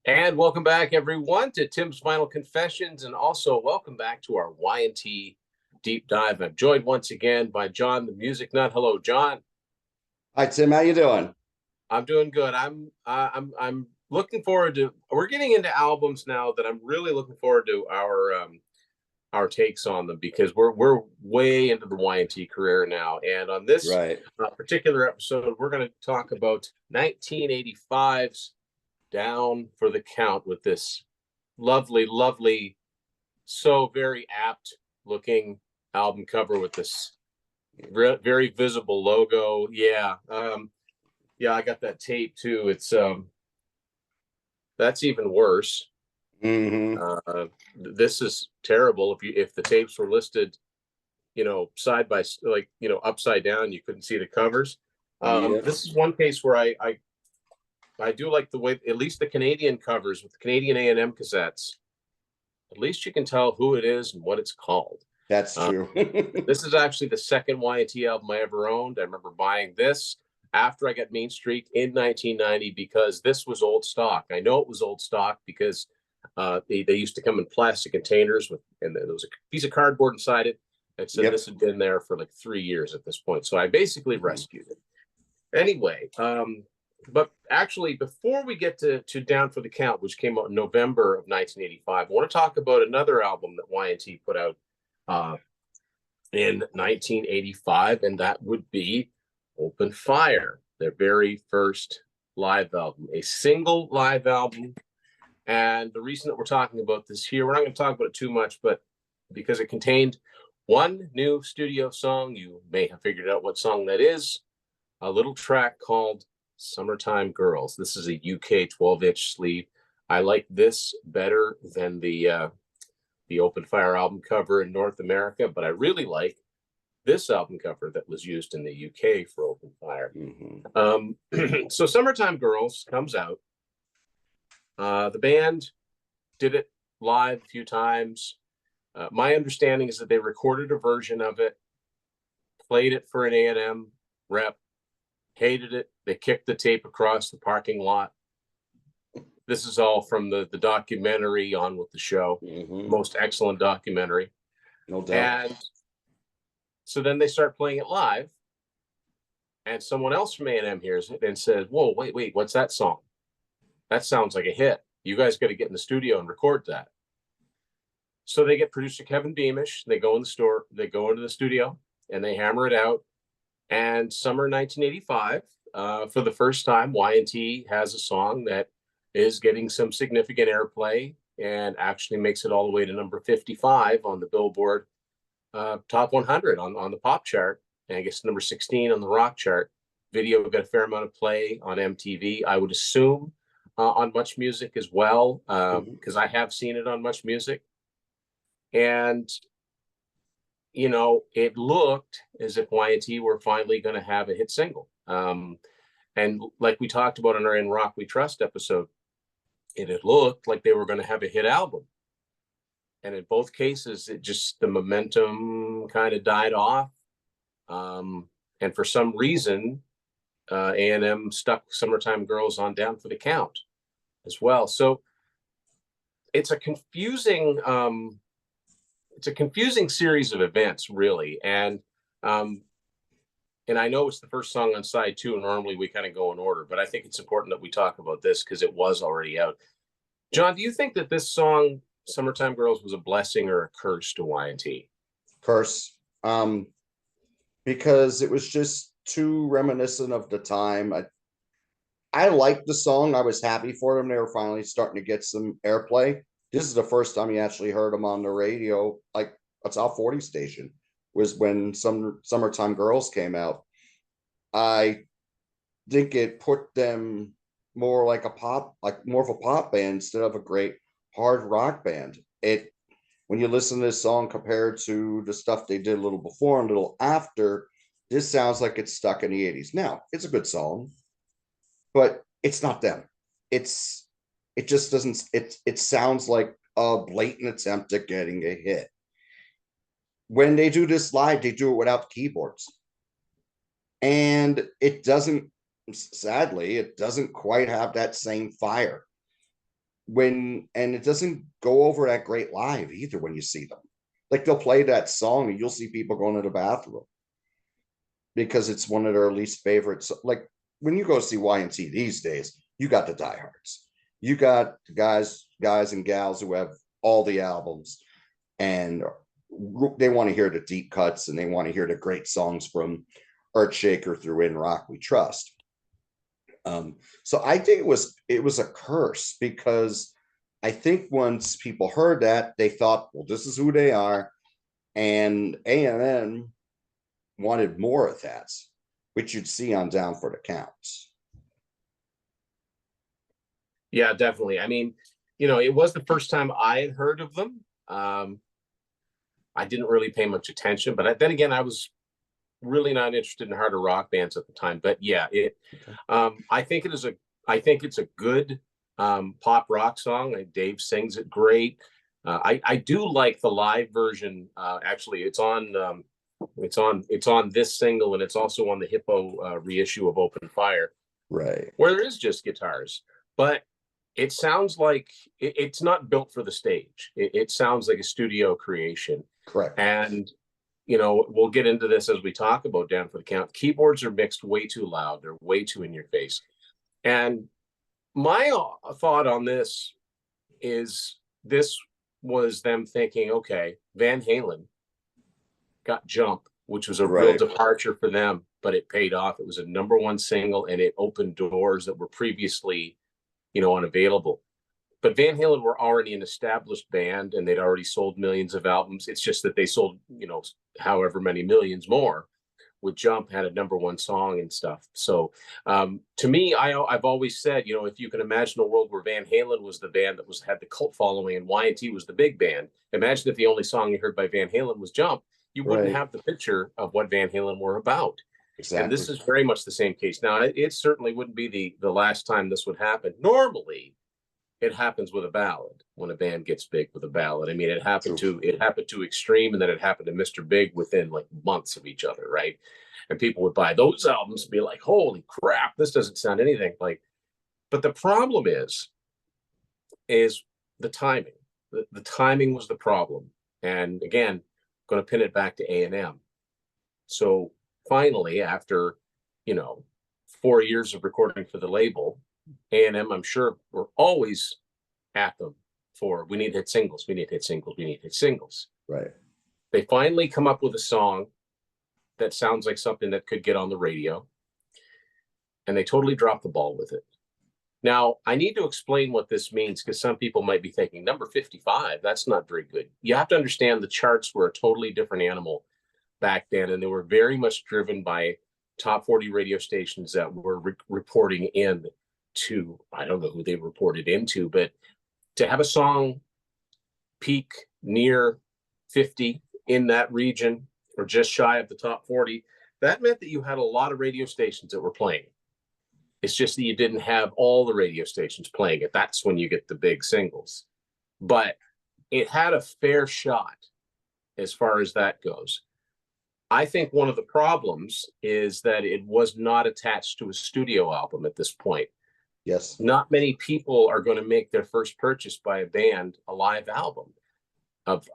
And welcome back, everyone, to Tim's Final Confessions, and also welcome back to our Y&T Deep Dive. I'm joined once again by John, the Music Nut. Hello, John. Hi Tim, how you doing? I'm doing good. I'm looking forward to. We're getting into albums now that I'm really looking forward to our takes on them because we're way into the Y&T career now. And on this Right. particular episode, we're going to talk about 1985's Down for the Count with this lovely, lovely, so very apt looking album cover with this very visible logo. Yeah, I got that tape too. It's that's even worse. hmm This is terrible. If the tapes were listed, side by upside down, you couldn't see the covers. Yep. This is one case where I do like the way, at least the Canadian covers with the Canadian A&M cassettes. At least you can tell who it is and what it's called. That's true. This is actually the second Y&T album I ever owned. I remember buying this after I got Mean Streak in 1990 because this was old stock. I know it was old stock because they used to come in plastic containers and there was a piece of cardboard inside it. It said Yep. this had been there for like 3 years at this point. So I basically rescued it. Anyway, but actually, before we get to Down for the Count, which came out in November of 1985, I want to talk about another album that Y&T put out uh, in 1985, and that would be Open Fire, their very first live album, a single live album. And the reason that we're talking about this here, we're not going to talk about it too much, but because it contained one new studio song, you may have figured out what song that is, a little track called Summertime Girls. This is a UK 12-inch sleeve. I like this better than the Open Fire album cover in North America, but I really like this album cover that was used in the UK for Open Fire. So Summertime Girls comes out. The band did it live a few times. My understanding is that they recorded a version of it, played it for an A&M rep, hated it. They kicked the tape across the parking lot. This is all from the documentary On With the Show. Most excellent documentary. No doubt. And so then they start playing it live, and someone else from A&M hears it and says, whoa, wait, what's that song? That sounds like a hit. You guys got to get in the studio and record that. So they get producer Kevin Beamish. They go into the studio, and they hammer it out. And summer 1985, for the first time, Y&T has a song that is getting some significant airplay and actually makes it all the way to number 55 on the Billboard Top 100 on the pop chart, and I guess number 16 on the rock chart. Video got a fair amount of play on MTV. I would assume on Much Music as well, because I have seen it on Much Music. And it looked as if Y&T were finally going to have a hit single. And like we talked about in our In Rock We Trust episode, it had looked like they were going to have a hit album. And in both cases, the momentum kind of died off. And for some reason, A&M stuck Summertime Girls on Down for the Count as well. So it's a confusing series of events, really. And I know it's the first song on side 2, and normally we kind of go in order, but I think it's important that we talk about this because it was already out. John, do you think that this song, Summertime Girls, was a blessing or a curse to Y&T? Curse. Because it was just too reminiscent of the time. I liked the song. I was happy for them. They were finally starting to get some airplay. This is the first time you actually heard them on the radio, like a top 40 station, was when some Summertime Girls came out. I think it put them more like more of a pop band instead of a great hard rock band. When you listen to this song compared to the stuff they did a little before and a little after, this sounds like it's stuck in the 80s. Now, it's a good song, but it's not them. It just doesn't, it sounds like a blatant attempt at getting a hit. When they do this live, they do it without the keyboards. And it doesn't sadly, it doesn't quite have that same fire. And it doesn't go over that great live either when you see them. Like they'll play that song and you'll see people going to the bathroom because it's one of their least favorites. Like when you go see Y&T these days, you got the diehards. You got the guys and gals who have all the albums and they want to hear the deep cuts and they want to hear the great songs from Earthshaker through In Rock We Trust. So I think it was a curse because I think once people heard that, they thought, well, this is who they are. And A&M wanted more of that, which you'd see on Down for the Counts. Yeah, definitely. I mean, you know, it was the first time I had heard of them. I didn't really pay much attention, but then again, I was really not interested in harder rock bands at the time. But yeah, I think it's a good pop rock song. Dave sings it great. I do like the live version. Actually, it's on this single, and it's also on the Hippo reissue of Open Fire, right? Where there is just guitars, but it sounds like it's not built for the stage. It sounds like a studio creation. Correct. And you know, we'll get into this as we talk about Down for the Count. Keyboards are mixed way too loud. They're way too in your face. And my thought on this is this was them thinking, okay, Van Halen got Jump, which was a real departure for them, but it paid off. It was a #1 single and it opened doors that were previously, you know, unavailable. But Van Halen were already an established band and they'd already sold millions of albums. It's just that they sold, you know, however many millions more with Jump, had a #1 song and stuff. So to me, I've always said, you know, if you can imagine a world where Van Halen was the band that had the cult following and Y&T was the big band, imagine if the only song you heard by Van Halen was Jump, you wouldn't have the picture of what Van Halen were about. Exactly. And this is very much the same case. Now, it certainly wouldn't be the last time this would happen. Normally, it happens with a ballad when a band gets big with a ballad. I mean, it happened to Extreme, and then it happened to Mr. Big within like months of each other, right? And people would buy those albums and be like, holy crap, this doesn't sound anything like. But the problem is the timing. The timing was the problem. And again, going to pin it back to A&M. So finally, after, you know, 4 years of recording for the label, A&M, I'm sure, were always at them for, we need to hit singles, we need to hit singles, we need to hit singles. Right. They finally come up with a song that sounds like something that could get on the radio, and they totally drop the ball with it. Now, I need to explain what this means because some people might be thinking, number 55, that's not very good. You have to understand the charts were a totally different animal back then, and they were very much driven by top 40 radio stations that were reporting in to, I don't know who they reported into, but to have a song peak near 50 in that region or just shy of the top 40, that meant that you had a lot of radio stations that were playing. It's just that you didn't have all the radio stations playing it. That's when you get the big singles. But it had a fair shot as far as that goes. I think one of the problems is that it was not attached to a studio album at this point. Yes. Not many people are going to make their first purchase by a band a live album of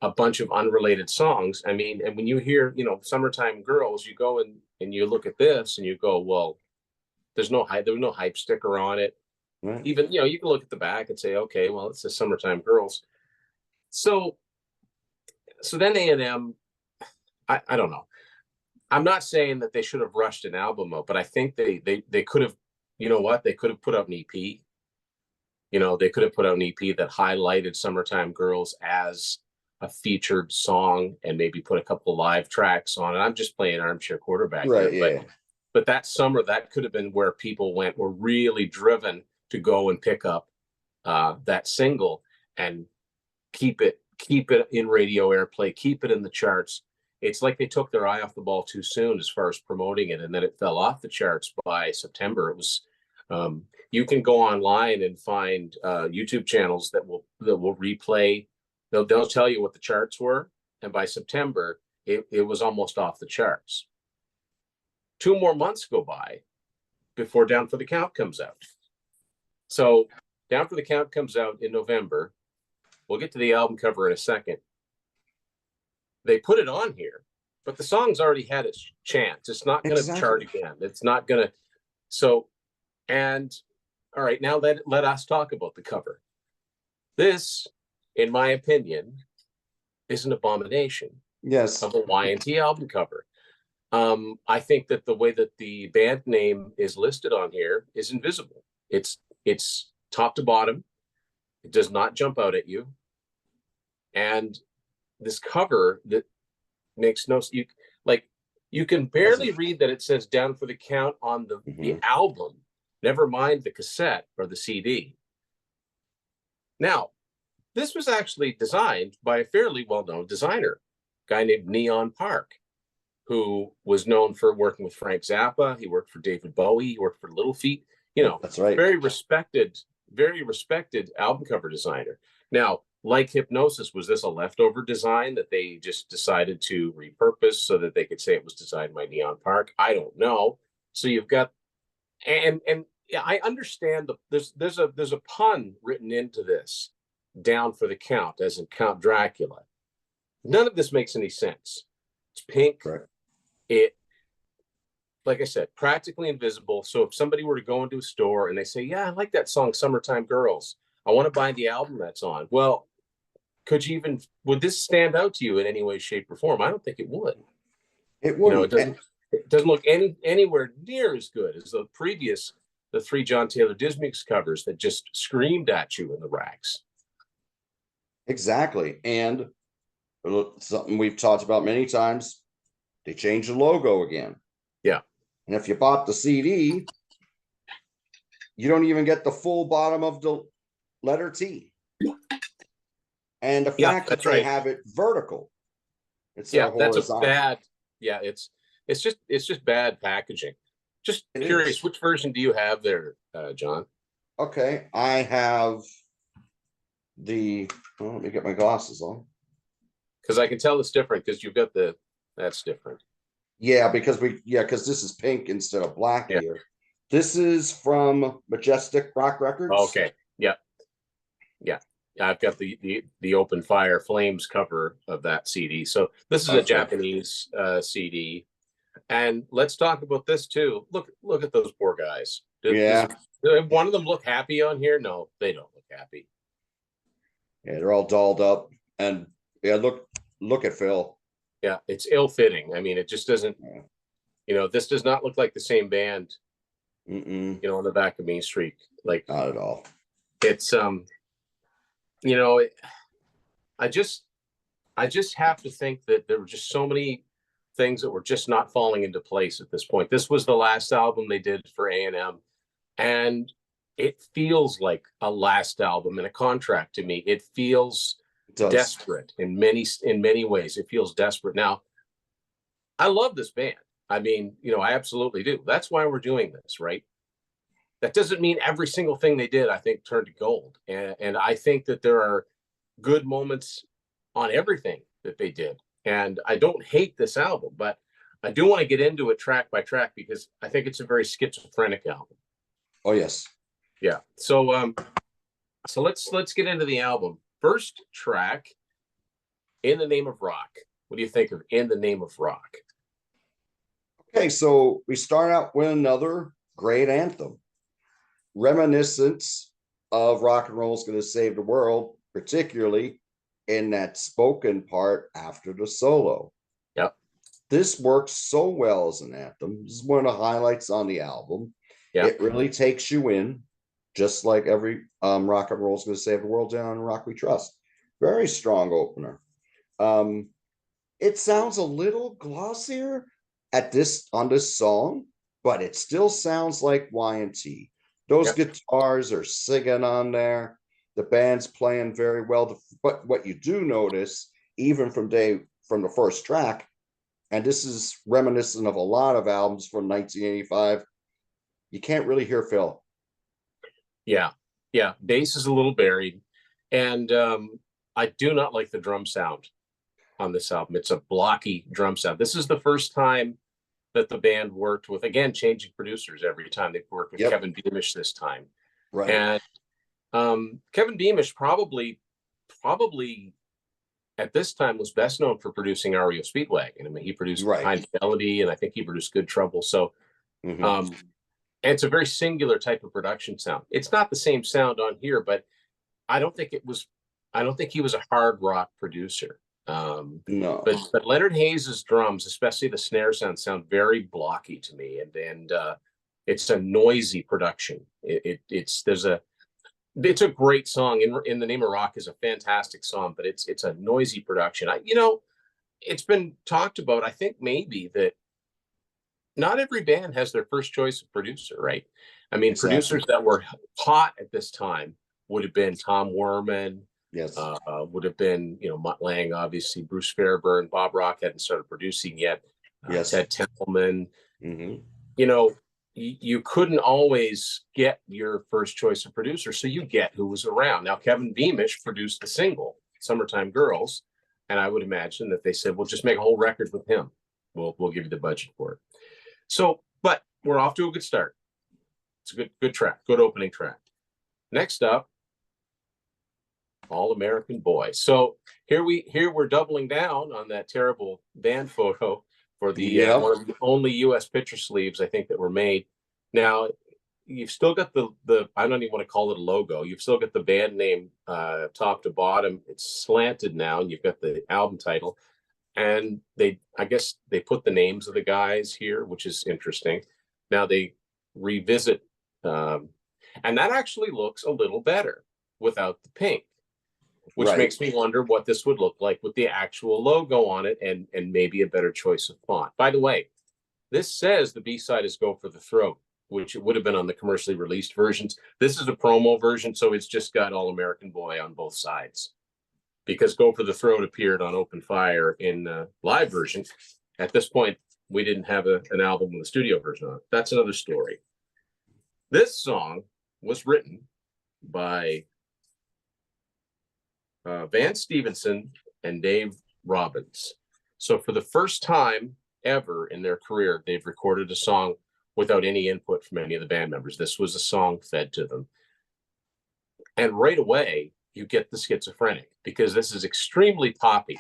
a bunch of unrelated songs. I mean, and when you hear, you know, Summertime Girls, you go and you look at this and you go, well, there was no hype sticker on it. Right. Even, you know, you can look at the back and say, okay, well, it says Summertime Girls. So then A&M, I don't know. I'm not saying that they should have rushed an album out, but I think they could have, you know what? They could have put out an EP. You know, they could have put out an EP that highlighted Summertime Girls as a featured song and maybe put a couple of live tracks on it. I'm just playing armchair quarterback. Right, here, but that summer, that could have been where people were really driven to go and pick up that single and keep it in radio airplay, keep it in the charts. It's like they took their eye off the ball too soon as far as promoting it, and then it fell off the charts by September. It was you can go online and find YouTube channels that will replay. They'll tell you what the charts were, and by September it was almost off the charts. 2 more months go by, before Down for the Count comes out. So Down for the Count comes out in November. We'll get to the album cover in a second. They put it on here, but the song's already had its chance. It's not going to chart again. It's not going to. So, and all right, now let us talk about the cover. This, in my opinion, is an abomination. Yes. Of a Y&T album cover. I think that the way that the band name is listed on here is invisible. It's top to bottom. It does not jump out at you. And this cover that makes no, you can barely read that it says Down for the Count on the album, never mind the cassette or the CD. Now, this was actually designed by a fairly well-known designer, a guy named Neon Park, who was known for working with Frank Zappa. He worked for David Bowie. He worked for Little Feat. You know, that's right. Very respected album cover designer. Now, like Hypnosis, was this a leftover design that they just decided to repurpose so that they could say it was designed by Neon Park? I don't know. So you've got, and yeah, I understand there's a pun written into this, Down for the Count, as in Count Dracula. None of this makes any sense. It's Pink. Correct. It, like I said, practically invisible. So if somebody were to go into a store and they say, yeah, I like that song, Summertime Girls, I want to buy the album that's on. Well, would this stand out to you in any way, shape, or form? I don't think it would. It wouldn't. It doesn't look anywhere near as good as the three John Taylor Dismuke's covers that just screamed at you in the racks. Exactly. And something we've talked about many times, they changed the logo again. Yeah. And if you bought the CD, you don't even get the full bottom of the letter T. And the fact that they have it vertical. It's that's a bad. Yeah, it's just bad packaging. Just curious, which version do you have there, John? Okay, I have let me get my glasses on. Because I can tell it's different because you've got that's different. Yeah, because this is pink instead of black here. This is from Majestic Rock Records. Okay. Yeah. I've got the Open Fire Flames cover of that CD. So this is a Japanese CD. And let's talk about this too. Look at those poor guys. Does one of them look happy on here? No, they don't look happy. Yeah, they're all dolled up. And look at Phil. Yeah, it's ill-fitting. I mean, it just doesn't, this does not look like the same band, on the back of Main Street. Like, not at all. It's, I just have to think that there were just so many things that were just not falling into place at this point. This was the last album they did for A&M, and it feels like a last album and a contract to me. It feels desperate in many ways. It feels desperate. Now, I love this band. I mean, I absolutely do. That's why we're doing this, right? That doesn't mean every single thing they did, I think, turned to gold. And I think that there are good moments on everything that they did. And I don't hate this album, but I do want to get into it track by track because I think it's a very schizophrenic album. Oh, yes. Yeah. So let's get into the album. First track, In the Name of Rock. What do you think of In the Name of Rock? Okay, so we start out with another great anthem. Reminiscent of Rock and Roll is Going to Save the World, particularly in that spoken part after the solo. Yep. This works so well as an anthem. This is one of the highlights on the album. Yep. It really takes you in, just like every Rock and Roll is Going to Save the World down in Rock We Trust. Very strong opener. It sounds a little glossier on this song, but it still sounds like Y&T. Those guitars are singing on there. The band's playing very well. But what you do notice, even from the first track, and this is reminiscent of a lot of albums from 1985, you can't really hear Phil. Yeah. Bass is a little buried. And I do not like the drum sound on this album. It's a blocky drum sound. This is the first time that the band worked with, again, changing producers every time. They worked with Yep. Kevin Beamish this time. Right. And Kevin Beamish probably at this time was best known for producing REO Speedwagon. I mean, he produced Right. High Fidelity, and I think he produced Good Trouble. So, Mhm. and it's a very singular type of production sound. It's not the same sound on here, but I don't think he was a hard rock producer. No. But Leonard Hayes's drums, especially the snare sound very blocky to me, and it's a noisy production. It's a great song. In the Name of Rock is a fantastic song, but it's a noisy production. It's been talked about. I think maybe that not every band has their first choice of producer, right? I mean, Exactly. producers that were hot at this time would have been Tom Werman, Yes. would have been, Mutt Lange, obviously, Bruce Fairbairn, Bob Rock hadn't started producing yet, Yes. Ted Templeman. Mhm. You couldn't always get your first choice of producer, so you get who was around. Now, Kevin Beamish produced the single, Summertime Girls, and I would imagine that they said, well, just make a whole record with him. We'll give you the budget for it. So, but we're off to a good start. It's a good track, good opening track. Next up, All American Boy. So here we're doubling down on that terrible band photo for the one of the only U.S. picture sleeves I think that were made. Now you've still got the I don't even want to call it a logo. You've still got the band name top to bottom. It's slanted now, and you've got the album title. And I guess they put the names of the guys here, which is interesting. Now they revisit, and that actually looks a little better without the pink, which makes me wonder what this would look like with the actual logo on it, and maybe a better choice of font. By the way, this says the B-side is Go for the Throat, which it would have been on the commercially released versions. This is a promo version, so it's just got All American Boy on both sides. Because Go for the Throat appeared on Open Fire in live version. At this point, we didn't have an album with a studio version on it. That's another story. This song was written by Vance Stevenson and Dave Robbins. So for the first time ever in their career, they've recorded a song without any input from any of the band members. This was a song fed to them. And right away, you get the Schizophrenic, because this is extremely poppy.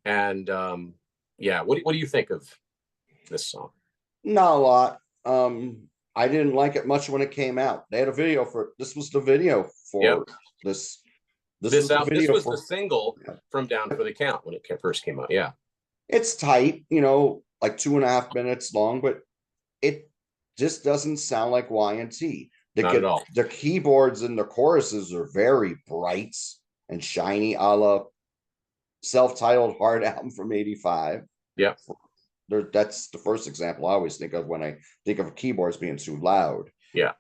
And what do you think of this song? Not a lot. I didn't like it much when it came out. They had a video for this. Was the video for this? This was the single from Down for the Count when it first came out. Yeah, it's tight, like 2.5 minutes long, but it just doesn't sound like Y&T. Not at all. The keyboards and the choruses are very bright and shiny, a la self-titled Hard album from '85. Yeah, that's the first example I always think of when I think of keyboards being too loud. Yeah.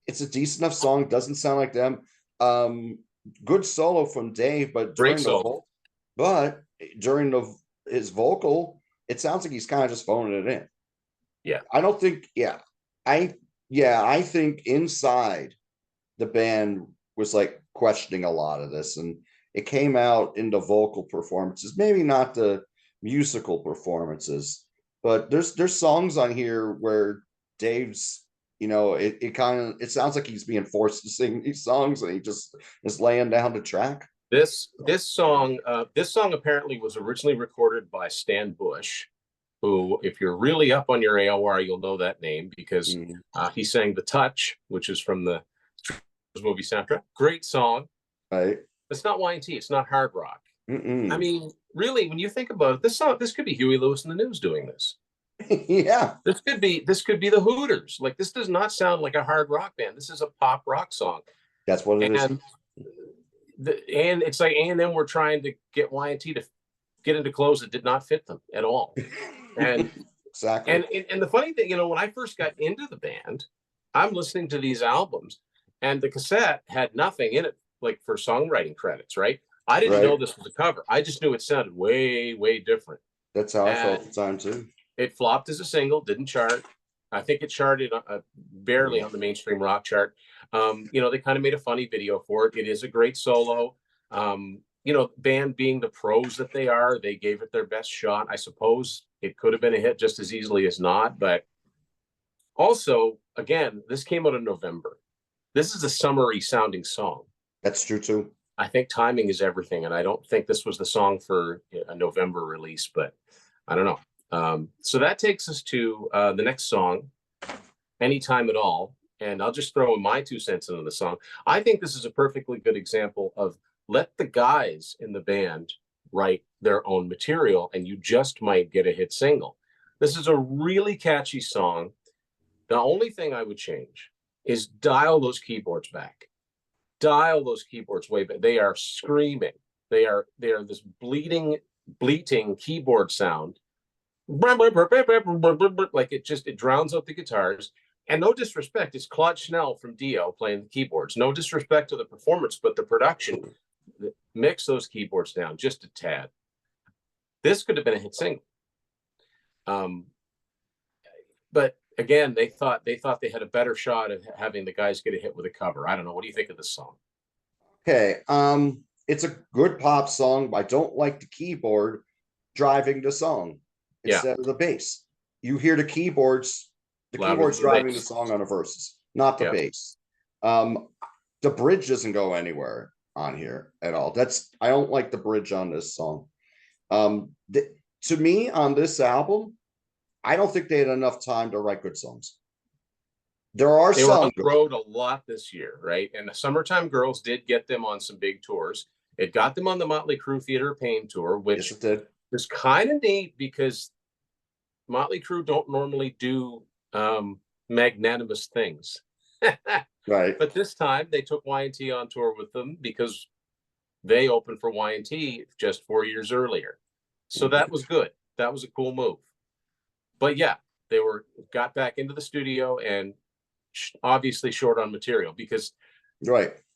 It's a decent enough song. Doesn't sound like them. Good solo from Dave, but during his vocal, it sounds like he's kind of just phoning it in. Yeah. I don't think. I think inside the band was like questioning a lot of this, and it came out in the vocal performances, maybe not the musical performances, but there's songs on here where Dave's, it sounds like he's being forced to sing these songs, and he just is laying down the track. This song apparently was originally recorded by Stan Bush, who, if you're really up on your AOR, you'll know that name, because he sang The Touch, which is from the movie soundtrack. Great song. Right. It's not Y&T. It's not hard rock. Mm-mm. I mean, really, when you think about it, this could be Huey Lewis and the News doing this. Yeah. This could be the Hooters. Like, this does not sound like a hard rock band. This is a pop rock song. That's what it is. And it's like A&M were trying to get Y&T to get into clothes that did not fit them at all. And exactly. And the funny thing, when I first got into the band, I'm listening to these albums, and the cassette had nothing in it, like, for songwriting credits, right? I didn't know this was a cover. I just knew it sounded way, way different. That's how I felt at the time too. It flopped as a single, didn't chart. I think it charted barely on the mainstream rock chart. They kind of made a funny video for it. It is a great solo. band being the pros that they are, they gave it their best shot. I suppose it could have been a hit just as easily as not. But also, again, this came out in November. This is a summery sounding song. That's true too. I think timing is everything, and I don't think this was the song for a November release, but I don't know. So that takes us to the next song, Anytime at All. And I'll just throw in my 2 cents into the song. I think this is a perfectly good example of let the guys in the band write their own material, and you just might get a hit single. This is a really catchy song. The only thing I would change is dial those keyboards back. Dial those keyboards way back. They are screaming. They are this bleating keyboard sound. Like it drowns out the guitars. And no disrespect, it's Claude Schnell from Dio playing the keyboards. No disrespect to the performance, but the production, mix those keyboards down just a tad. This could have been a hit single. But again, they thought they had a better shot at having the guys get a hit with a cover. I don't know. What do you think of this song? Okay. It's a good pop song, but I don't like the keyboard driving the song instead of the bass. You hear the keyboards driving the song on the verses, not the bass. The bridge doesn't go anywhere on here at all. I don't like the bridge on this song. To me, on this album, I don't think they had enough time to write good songs. There are they some. Were on the road a lot this year, right? And the Summertime Girls did get them on some big tours. It got them on the Motley Crue Theater of Pain tour, which was kind of neat because Motley Crue don't normally do magnanimous things. Right. But this time they took Y&T on tour with them because they opened for Y&T just 4 years earlier. So that was good. That was a cool move. But yeah, they got back into the studio and obviously short on material because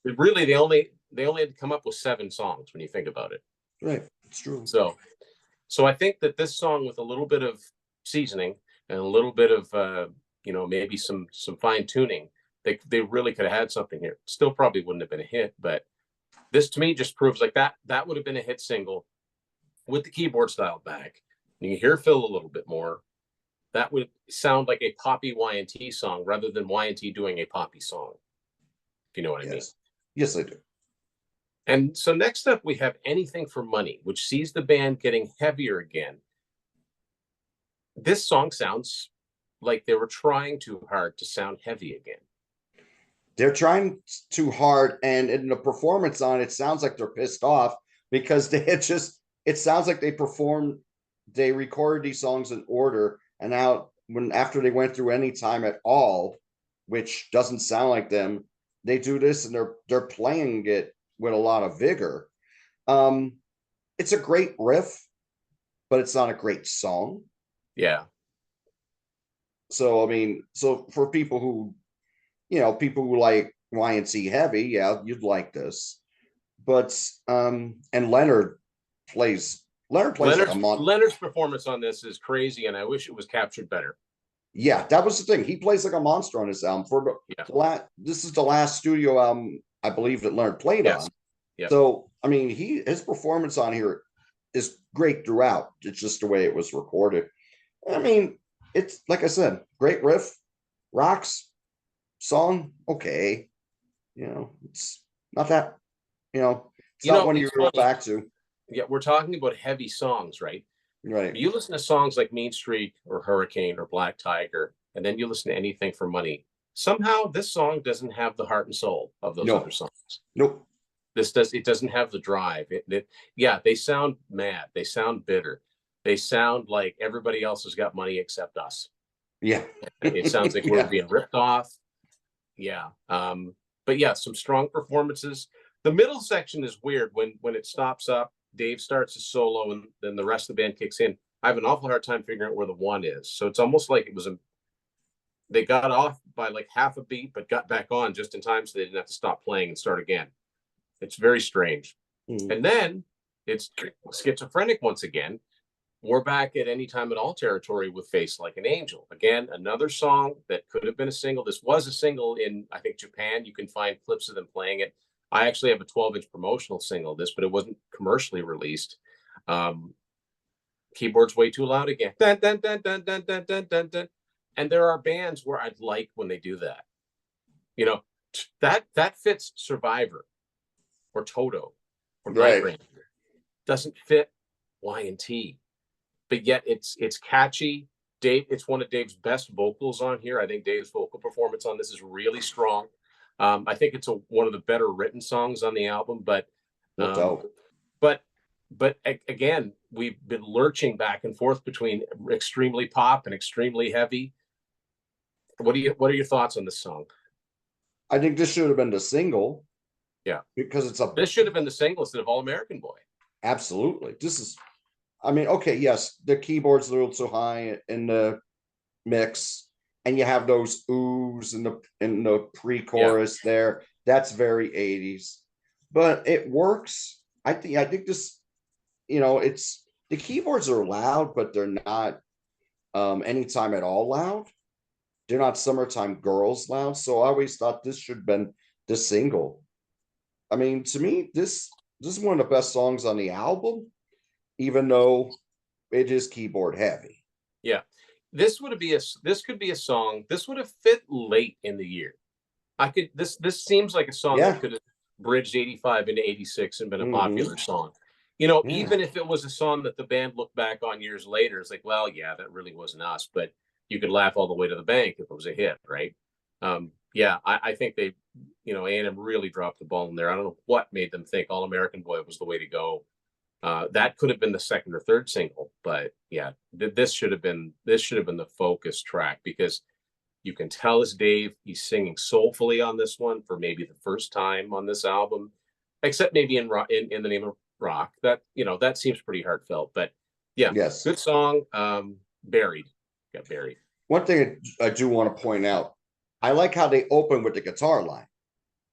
really they only had to come up with 7 songs when you think about it. Right. It's true. So I think that this song with a little bit of seasoning and a little bit of maybe some fine tuning, they really could have had something here. Still probably wouldn't have been a hit, but this to me just proves like that would have been a hit single with the keyboard style back. And you hear Phil a little bit more. That would sound like a poppy Y&T song rather than Y&T doing a poppy song. If you know what I mean. Yes, I do. And so next up we have Anything for Money, which sees the band getting heavier again. This song sounds like they were trying too hard to sound heavy again. They're trying too hard, and in the performance on it sounds like they're pissed off because it sounds like they recorded these songs in order, and now after they went through Anytime at All, which doesn't sound like them, they do this and they're playing it with a lot of vigor. It's a great riff, but it's not a great song. Yeah. So, I mean, for people who like Y&T heavy, yeah, you'd like this. But, and Leonard's performance on this is crazy, and I wish it was captured better. Yeah, that was the thing. He plays like a monster on this album. This is the last studio album, I believe, that Leonard played on. Yeah. So, I mean, his performance on here is great throughout. It's just the way it was recorded. I mean, it's like I said, great riff, rocks, song, okay. It's not that, it's not one you go back to. Yeah, we're talking about heavy songs, right? Right. You listen to songs like Mean Streak or Hurricane or Black Tiger, and then you listen to Anything for Money. Somehow this song doesn't have the heart and soul of those other songs. Nope. It doesn't have the drive. They sound mad. They sound bitter. They sound like everybody else has got money except us. Yeah. It sounds like we're being ripped off. Yeah. But yeah, some strong performances. The middle section is weird when it stops up. Dave starts a solo and then the rest of the band kicks in. I have an awful hard time figuring out where the one is. So it's almost like they got off by like half a beat, but got back on just in time so they didn't have to stop playing and start again. It's very strange. And then it's schizophrenic once again. We're back at Anytime at All territory with Face Like an Angel. Again, another song that could have been a single. This was a single in, I think, Japan. You can find clips of them playing it. I actually have a 12-inch promotional single of this, but it wasn't commercially released. Keyboard's way too loud again. Dun, dun, dun, dun, dun, dun, dun, dun, dun. And there are bands where I'd like when they do that. You know, that fits Survivor or Toto or Right. Nightbrain. Doesn't fit Y&T, but yet it's catchy. Dave, it's one of Dave's best vocals on here. I think Dave's vocal performance on this is really strong. I think it's one of the better written songs on the album, but No doubt. but again, we've been lurching back and forth between extremely pop and extremely heavy. What are your thoughts on this song? I think this should have been the single. Yeah, because this should have been the single instead of All American Boy. Absolutely. This is, I mean, okay, yes, the keyboard's a little too high in the mix, and you have those oohs in the pre-chorus there. That's very 80s, but it works. I think this, it's the keyboards are loud, but they're not anytime at all loud. They're not Summertime Girls loud. So I always thought this should have been the single. I mean, to me, this is one of the best songs on the album, even though it is keyboard heavy. Yeah, this could be a song. This would have fit late in the year. This seems like a song that could have bridged 85 into 86 and been a popular song. Even if it was a song that the band looked back on years later, it's like, well, yeah, that really wasn't us, but you could laugh all the way to the bank if it was a hit, right? I think they, A&M really dropped the ball in there. I don't know what made them think All American Boy was the way to go. That could have been the second or third single, but yeah, this should have been the focus track, because you can tell it's Dave. He's singing soulfully on this one for maybe the first time on this album, except maybe in the Name of Rock. That seems pretty heartfelt, but yeah, yes, good song. Buried, got buried. One thing I do want to point out, I like how they open with the guitar line.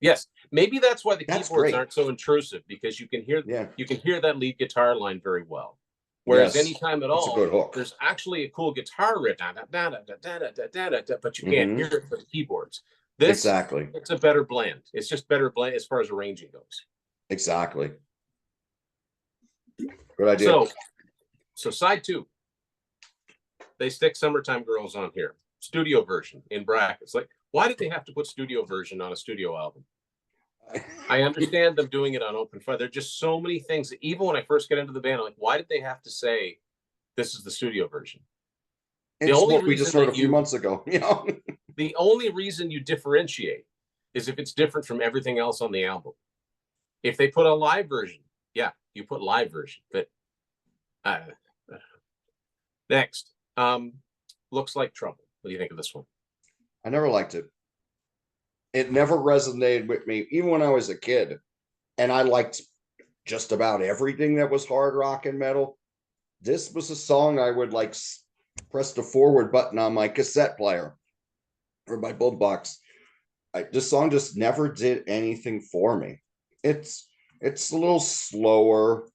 Yes, maybe that's why the keyboards aren't so intrusive, because you can hear that lead guitar line very well. Whereas anytime at all, there's actually a cool guitar riff, but you can't hear it for the keyboards. It's a better blend. It's just better blend as far as arranging goes. Exactly. Good idea. So side 2, they stick Summertime Girls on here, studio version in brackets. Like, why did they have to put studio version on a studio album? I understand them doing it on open fire. There are just so many things that even when I first get into the band, I'm like, why did they have to say this is the studio version? The only reason we just heard a few months ago, the only reason you differentiate is if it's different from everything else on the album. If they put a live version, yeah, you put live version. But next, Looks Like Trouble. What do you think of this one? I never liked it. It never resonated with me, even when I was a kid. And I liked just about everything that was hard rock and metal. This was a song I would like press the forward button on my cassette player or my boombox. This song just never did anything for me. It's a little slower.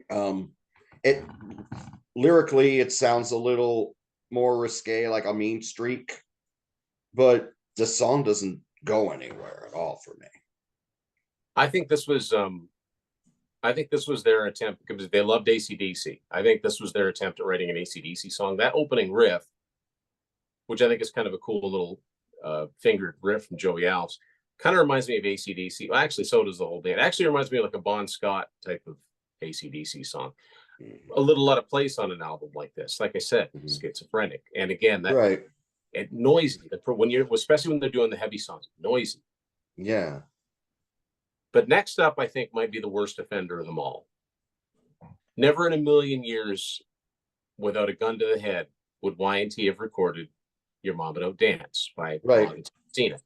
It lyrically, it sounds a little more risque, like a Mean Streak, but the song doesn't go anywhere at all for me. I think this was their attempt, because they loved AC/DC. I think this was their attempt at writing an AC/DC song. That opening riff, which I think is kind of a cool little fingered riff from Joey Alves, kind of reminds me of AC/DC. Well, actually, so does the whole band. It actually reminds me of like a Bon Scott type of AC/DC song. A little out of place on an album like this. Like I said, schizophrenic. And again, that and noisy. Especially when they're doing the heavy songs, noisy. Yeah. But next up, I think, might be the worst offender of them all. Never in a million years, without a gun to the head, would Y&T have recorded Your Mama Don't Dance by Tina.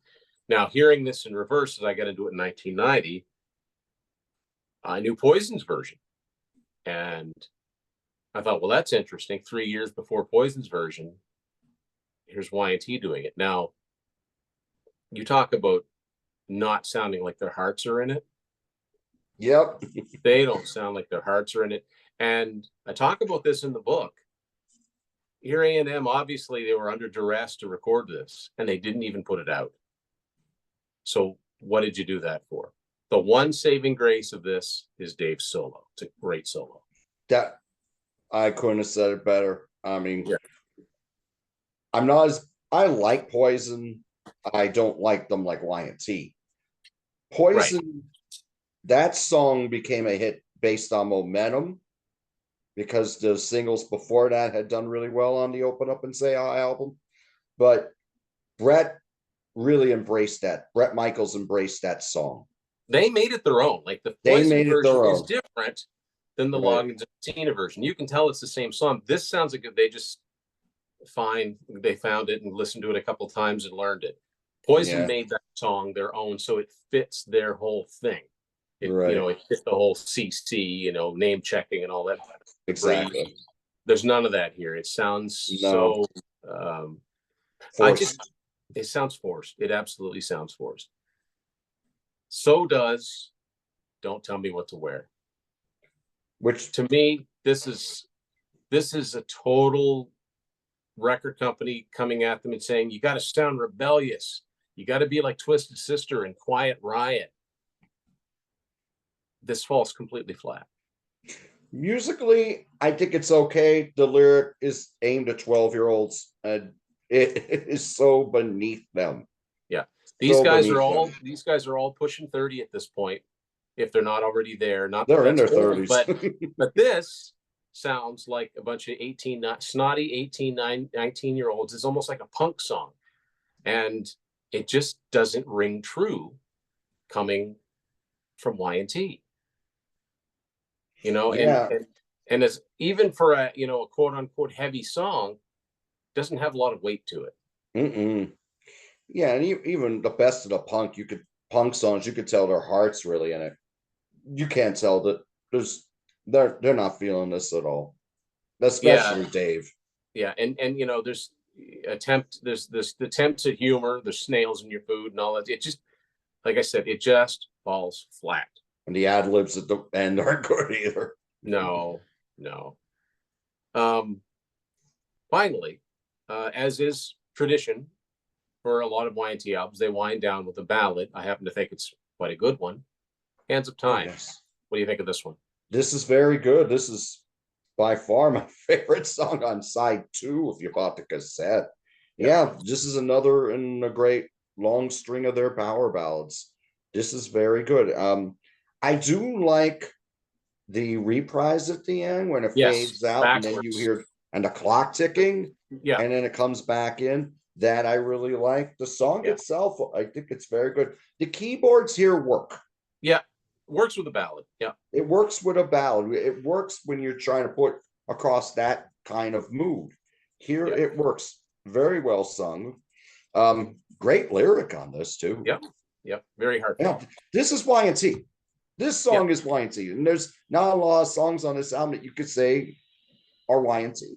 Now, hearing this in reverse as I got into it in 1990, I knew Poison's version. And I thought, well, that's interesting. 3 years before Poison's version, here's Y&T doing it. Now, you talk about not sounding like their hearts are in it. Yep. They don't sound like their hearts are in it. And I talk about this in the book. Here, A&M, obviously, they were under duress to record this, and they didn't even put it out. So what did you do that for? The one saving grace of this is Dave's solo. It's a great solo. That I couldn't have said it better. I mean, Yeah. I'm not as I like Poison. I don't like them like Y&T. Poison, that song became a hit based on momentum because the singles before that had done really well on the Open Up and Say Ah album. But Brett really embraced that. Brett Michaels embraced that song. They made it their own. Like the They Poison made it version their is own. different than the Right. Loggins and Tina version. You can tell it's the same song. This sounds like they just they found it and listened to it a couple times and learned it. Poison Yeah. made that song their own, so it fits their whole thing. It, Right. it fits the whole CC, name checking and all that. Exactly. There's none of that here. It sounds so. It sounds forced. It absolutely sounds forced. So does Don't Tell Me What to Wear. Which to me, this is a total record company coming at them and saying, you got to sound rebellious. You got to be like Twisted Sister and Quiet Riot. This falls completely flat. Musically, I think it's okay. The lyric is aimed at 12-year-olds, and it is so beneath them. Yeah. These guys are all pushing 30 at this point, if they're not already there. Not they're in their 30s. but this sounds like a bunch of snotty 18, 19-year-olds. It's almost like a punk song. And it just doesn't ring true coming from Y&T. Yeah. And as even for a quote unquote heavy song, doesn't have a lot of weight to it. Mm-mm. Yeah, and even the best of the punk songs, you could tell their heart's really in it. You can't tell that they're not feeling this at all, especially Dave. Yeah, and there's this attempts at humor. There's snails in your food and all that. It just, like I said, it just falls flat. And the ad libs at the end aren't good either. No. Finally, as is tradition for a lot of Y&T albums, they wind down with a ballad. I happen to think it's quite a good one. Hands of Time. Yes. What do you think of this one? This is very good. This is by far my favorite song on side 2 if you bought the cassette. Yeah, this is another in a great long string of their power ballads. This is very good. I do like the reprise at the end when it fades out backwards. And then you hear and the clock ticking, and then it comes back in. That I really like. The song itself, I think it's very good. The keyboards here work. Yeah, works with a ballad. Yeah, it works with a ballad. It works when you're trying to put across that kind of mood. Here it works very well sung. Great lyric on this too. Yep, very heartfelt. Yeah, this is Y&T. This song is Y&T, and there's not a lot of songs on this album that you could say are Y&T.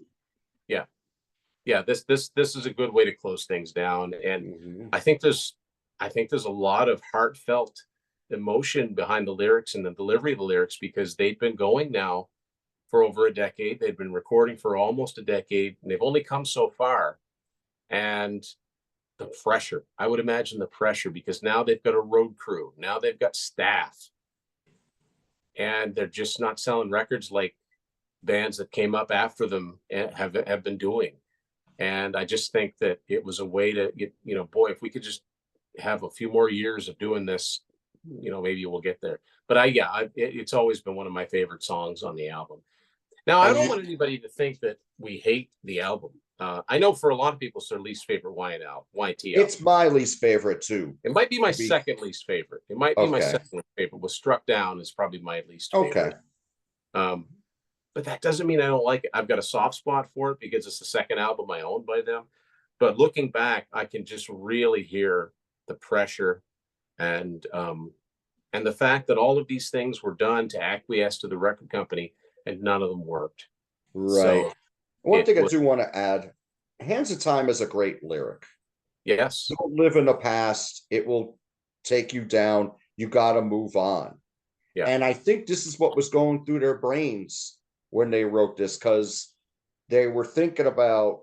Yeah, this is a good way to close things down, and I think there's a lot of heartfelt emotion behind the lyrics and the delivery of the lyrics, because they've been going now for over a decade. They've been recording for almost a decade, and they've only come so far. And the pressure, I would imagine the pressure, because now they've got a road crew, now they've got staff, and they're just not selling records like bands that came up after them have been doing. And I just think that it was a way to get, boy, if we could just have a few more years of doing this, maybe we'll get there. But it's always been one of my favorite songs on the album. Now, I don't want anybody to think that we hate the album. I know for a lot of people, it's their least favorite Y&T album. It's my least favorite too. It might be my second least favorite. It might be my second favorite. Was Struck Down is probably my least favorite. But that doesn't mean I don't like it. I've got a soft spot for it because it's the second album I own by them. But looking back, I can just really hear the pressure and the fact that all of these things were done to acquiesce to the record company, and none of them worked. Right. So one thing I do want to add, Hands of Time is a great lyric. Yes. Don't live in the past. It will take you down. You got to move on. Yeah. And I think this is what was going through their brains when they wrote this, because they were thinking about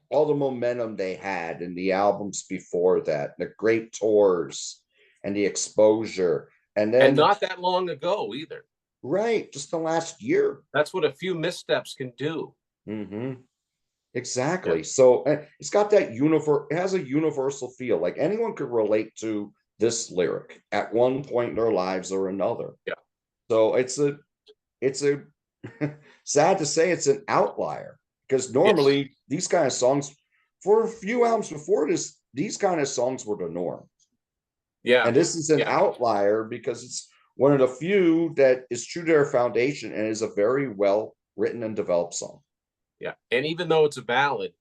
all the momentum they had in the albums before that, the great tours and the exposure. And And then, not that long ago either. right, just the last year. That's what a few missteps can do. Hmm. Yeah. Exactly. So it's got that it has a universal feel. Like anyone could relate to this lyric at one point in their lives or another. Yeah. So it's a sad to say it's an outlier, because Yes. normally these kind of songs, for a few albums before this, these kind of songs were the norm. Yeah. And this is an Yeah. outlier because it's one of the few that is true to their foundation and is a very well written and developed song. Yeah. And even though it's a ballad,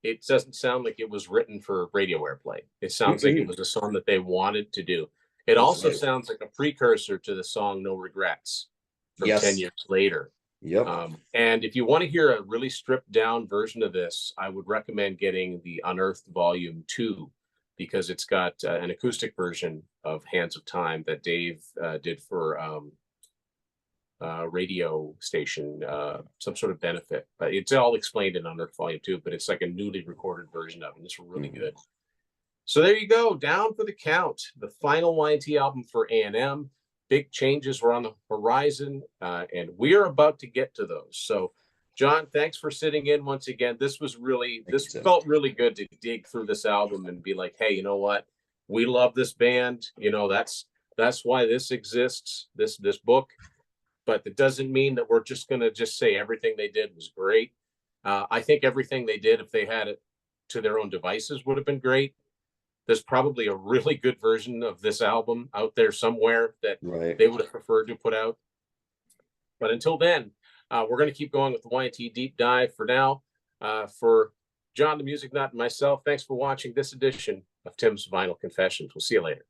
it doesn't sound like it was written for radio airplay. It sounds like it was a song that they wanted to do. It That's also right. sounds like a precursor to the song No Regrets from 10 Yes. years later. Yep. And if you want to hear a really stripped down version of this, I would recommend getting the Unearthed Volume 2, because it's got an acoustic version of Hands of Time that Dave did for radio station, some sort of benefit. But it's all explained in Unearthed Volume 2, but it's like a newly recorded version of it. It's really good. So there you go, Down for the Count, the final Y&T album for A&M. Big changes were on the horizon, and we're about to get to those. So, John, thanks for sitting in once again. This felt really good to dig through this album and be like, hey, you know what? We love this band. You know, that's why this exists, this book. But it doesn't mean that we're just going to just say everything they did was great. I think everything they did, if they had it to their own devices, would have been great. There's probably a really good version of this album out there somewhere that they would have preferred to put out. But until then, we're going to keep going with the Y&T Deep Dive for now. For John the Music Nut and myself, thanks for watching this edition of Tim's Vinyl Confessions. We'll see you later.